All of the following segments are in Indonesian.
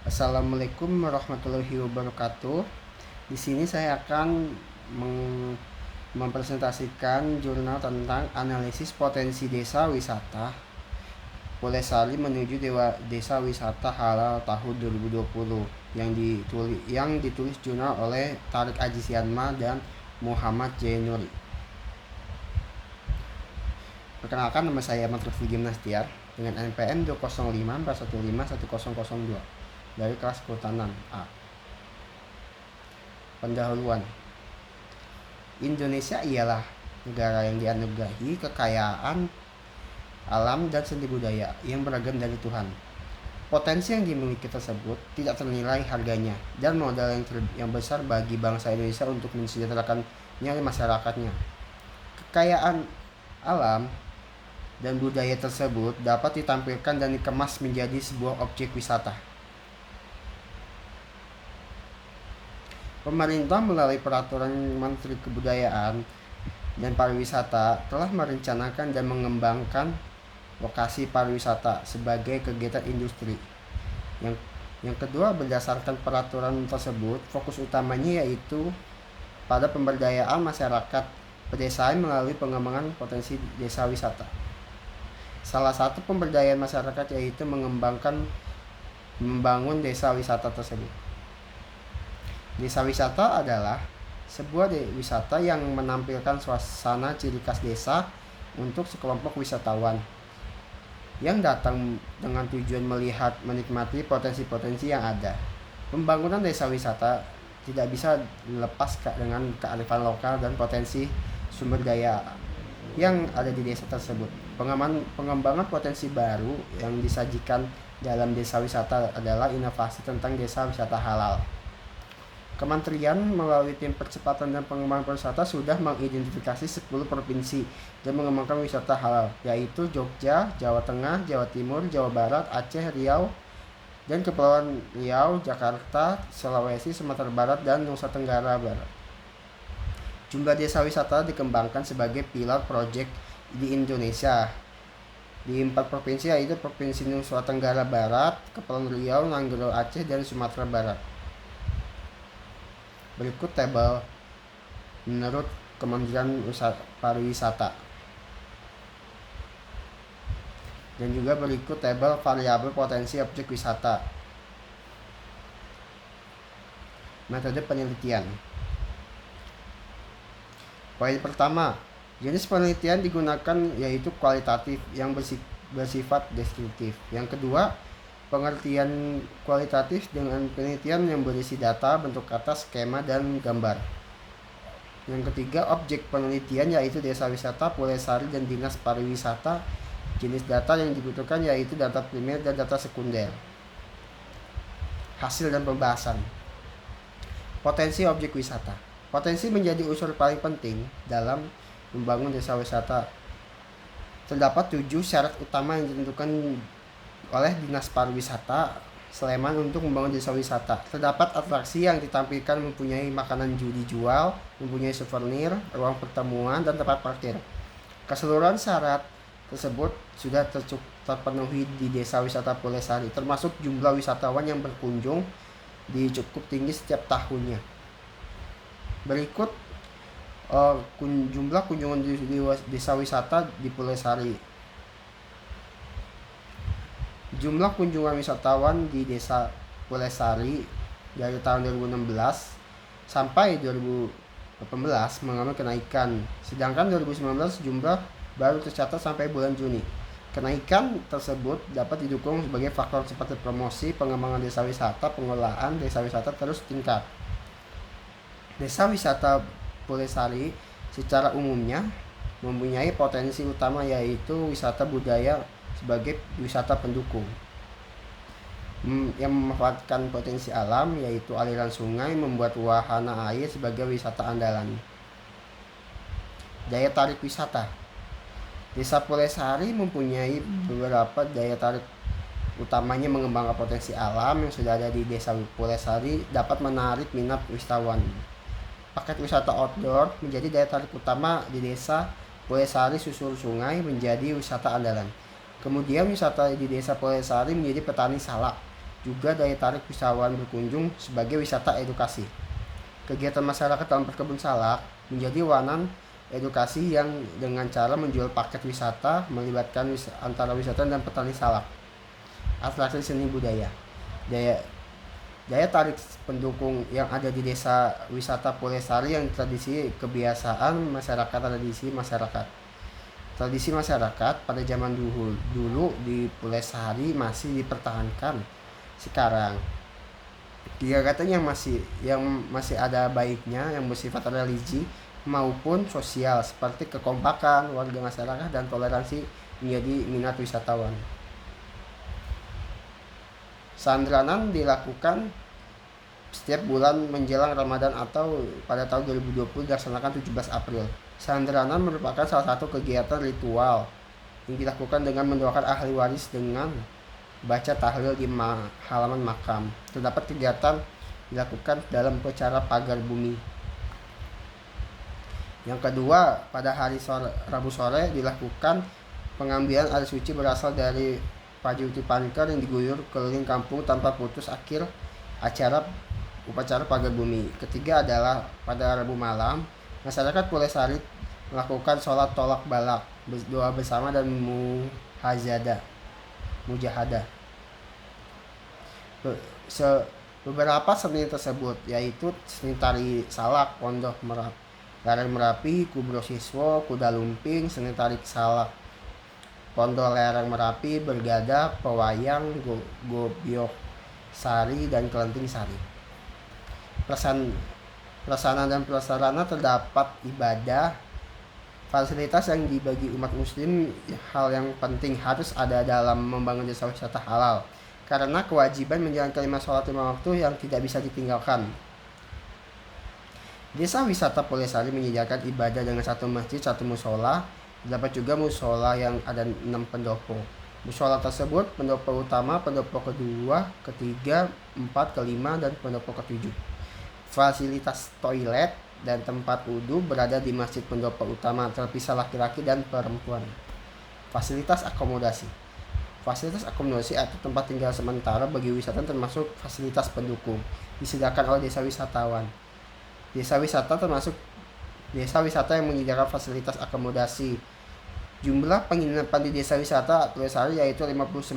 Assalamualaikum warahmatullahi wabarakatuh. Di sini saya akan mempresentasikan jurnal tentang analisis potensi desa wisata Pulesari menuju Desa Wisata Halal tahun 2020 yang ditulis jurnal oleh Tarik Aji Sianma dan Muhammad Jainuri. Perkenalkan, nama saya Ahmad Lutfi Gimnastiar dengan NPM 20541510002 dari kelas Kehutanan A. Pendahuluan. Indonesia ialah negara yang dianugerahi kekayaan alam dan seni budaya yang beragam dari Tuhan. Potensi yang dimiliki tersebut tidak ternilai harganya dan modal yang besar bagi bangsa Indonesia untuk mensejahterakannya masyarakatnya. Kekayaan alam dan budaya tersebut dapat ditampilkan dan dikemas menjadi sebuah objek wisata. Pemerintah melalui Peraturan Menteri Kebudayaan dan Pariwisata telah merencanakan dan mengembangkan lokasi pariwisata sebagai kegiatan industri. Yang kedua, berdasarkan peraturan tersebut, fokus utamanya yaitu pada pemberdayaan masyarakat pedesaan melalui pengembangan potensi desa wisata. Salah satu pemberdayaan masyarakat yaitu membangun desa wisata tersebut. Desa wisata adalah sebuah wisata yang menampilkan suasana ciri khas desa untuk sekelompok wisatawan yang datang dengan tujuan menikmati potensi-potensi yang ada. Pembangunan desa wisata tidak bisa dilepas dengan kearifan lokal dan potensi sumber daya yang ada di desa tersebut. Pengembangan potensi baru yang disajikan dalam desa wisata adalah inovasi tentang desa wisata halal. Kementerian melalui tim percepatan dan pengembangan pariwisata sudah mengidentifikasi 10 provinsi dan mengembangkan wisata halal, yaitu Jogja, Jawa Tengah, Jawa Timur, Jawa Barat, Aceh, Riau, dan Kepulauan Riau, Jakarta, Sulawesi, Sumatera Barat, dan Nusa Tenggara Barat. Jumlah desa wisata dikembangkan sebagai pilar proyek di Indonesia di 4 provinsi, yaitu Provinsi Nusa Tenggara Barat, Kepulauan Riau, Nanggalo, Aceh, dan Sumatera Barat. Berikut tabel menurut Kementerian Pariwisata. Dan juga berikut tabel variabel potensi objek wisata. Metode penelitian. Poin pertama, jenis penelitian digunakan yaitu kualitatif yang bersifat deskriptif. Yang kedua, pengertian kualitatif dengan penelitian yang berisi data, bentuk kata, skema, dan gambar. Yang ketiga, objek penelitian yaitu desa wisata, Pulesari, dan dinas pariwisata. Jenis data yang dibutuhkan yaitu data primer dan data sekunder. Hasil dan pembahasan. Potensi objek wisata. Potensi menjadi unsur paling penting dalam membangun desa wisata. Terdapat 7 syarat utama yang ditentukan oleh Dinas Pariwisata Sleman untuk membangun desa wisata. Terdapat atraksi yang ditampilkan mempunyai makanan dijual, mempunyai souvenir, ruang pertemuan, dan tempat parkir. Keseluruhan syarat tersebut sudah terpenuhi di desa wisata Pulesari, termasuk jumlah wisatawan yang berkunjung di cukup tinggi setiap tahunnya. Berikut jumlah kunjungan di desa wisata di Pulesari. Jumlah kunjungan wisatawan di desa Pulesari dari tahun 2016 sampai 2018 mengalami kenaikan, sedangkan 2019 jumlah baru tercatat sampai bulan Juni. Kenaikan tersebut dapat didukung sebagai faktor seperti promosi, pengembangan desa wisata, pengelolaan desa wisata terus tingkat. Desa wisata Pulesari secara umumnya mempunyai potensi utama yaitu wisata budaya sebagai wisata pendukung yang memanfaatkan potensi alam yaitu aliran sungai, membuat wahana air sebagai wisata andalan. Daya tarik wisata. Desa Pulesari mempunyai beberapa daya tarik utamanya. Mengembangkan potensi alam yang sudah ada di desa Pulesari dapat menarik minat wisatawan. Paket wisata outdoor menjadi daya tarik utama di desa Pulesari. Susur sungai menjadi wisata andalan. Kemudian wisata di desa Pulesari menjadi petani salak. juga daya tarik wisatawan berkunjung sebagai wisata edukasi. Kegiatan masyarakat dalam berkebun salak menjadi wanan edukasi yang dengan cara menjual paket wisata melibatkan antara wisatawan dan petani salak. Atraksi seni budaya. Daya tarik pendukung yang ada di desa wisata Pulesari yang tradisi kebiasaan masyarakat Tradisi masyarakat pada zaman dulu di Pulesari masih dipertahankan sekarang. Kegiatan yang masih ada baiknya yang bersifat religi maupun sosial seperti kekompakan warga masyarakat dan toleransi menjadi minat wisatawan. Sandranan dilakukan setiap bulan menjelang Ramadan atau pada tahun 2020 dilaksanakan 17 April. Sandranan merupakan salah satu kegiatan ritual yang dilakukan dengan mendoakan ahli waris dengan baca tahlil di halaman makam. Terdapat kegiatan dilakukan dalam upacara pagar bumi. Yang kedua, pada hari Rabu sore dilakukan pengambilan air suci berasal dari Pajuti Panker yang diguyur keliling kampung tanpa putus akhir upacara pagar bumi. Ketiga adalah pada Rabu malam, masyarakat Pulesari melakukan sholat tolak balak, doa bersama dan mujahadah. Beberapa seni tersebut yaitu seni tari salak, pondok lereng Merapi, kubro siswo, kuda lumping, seni tarik salak, pondok lereng Merapi, bergada, pewayang, gobyok sari, dan kelenting sari. Prasarana dan prasarana terdapat ibadah, fasilitas yang dibagi umat muslim. Hal yang penting harus ada dalam membangun desa wisata halal, karena kewajiban menjalankan 5 sholat 5 waktu yang tidak bisa ditinggalkan. Desa wisata Pulesari menyediakan ibadah dengan 1 masjid, 1 musola. Terdapat juga musola yang ada 6 pendopo. Musola tersebut pendopo utama, pendopo kedua, ketiga, 4, kelima, dan pendopo ketujuh. Fasilitas toilet dan tempat wudhu berada di masjid pendopo utama, terpisah laki-laki dan perempuan. Fasilitas akomodasi atau tempat tinggal sementara bagi wisatawan termasuk fasilitas pendukung disediakan oleh desa wisatawan. Desa wisata termasuk desa wisata yang menyediakan fasilitas akomodasi. Jumlah penginapan di desa wisata Pulesari yaitu 59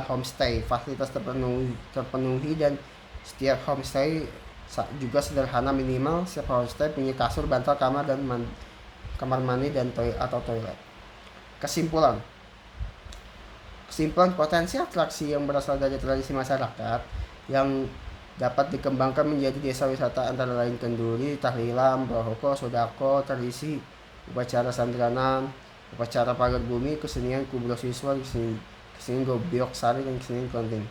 homestay. Fasilitas terpenuhi dan setiap homestay juga sederhana, minimal setiap homestay punya kasur, bantal, kamar mandi dan toilet. Kesimpulan potensi atraksi yang berasal dari tradisi masyarakat yang dapat dikembangkan menjadi desa wisata antara lain kenduri, tahlilan, brahoko, sodako, tradisi, upacara sandranan, upacara pagar bumi, kesenian kubro siswa, kesenian gobyok sari, dan kesenian kelenting.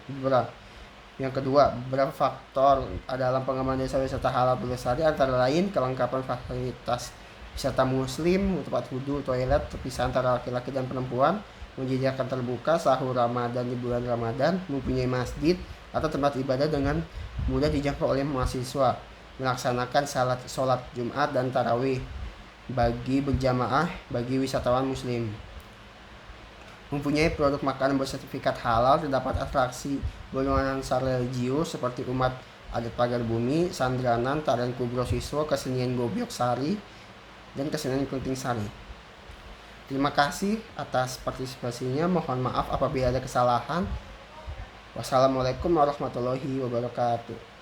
Yang kedua, beberapa faktor dalam pengembangan desa wisata halal Pulesari antara lain kelengkapan fasilitas wisata muslim, tempat wudhu, toilet terpisah antara laki-laki dan perempuan, menyediakan terbuka sahur Ramadan di bulan Ramadan, mempunyai masjid atau tempat ibadah dengan mudah dijangkau oleh mahasiswa, melaksanakan sholat Jumat dan tarawih bagi berjamaah bagi wisatawan muslim, mempunyai produk makanan bersertifikat halal, terdapat atraksi bernuansa religius seperti umat adat pagar bumi, sandranan, tarian kubro siswa, kesenian gobyok sari, dan kesenian kelenting sari. Terima kasih atas partisipasinya. Mohon maaf apabila ada kesalahan. Wassalamualaikum warahmatullahi wabarakatuh.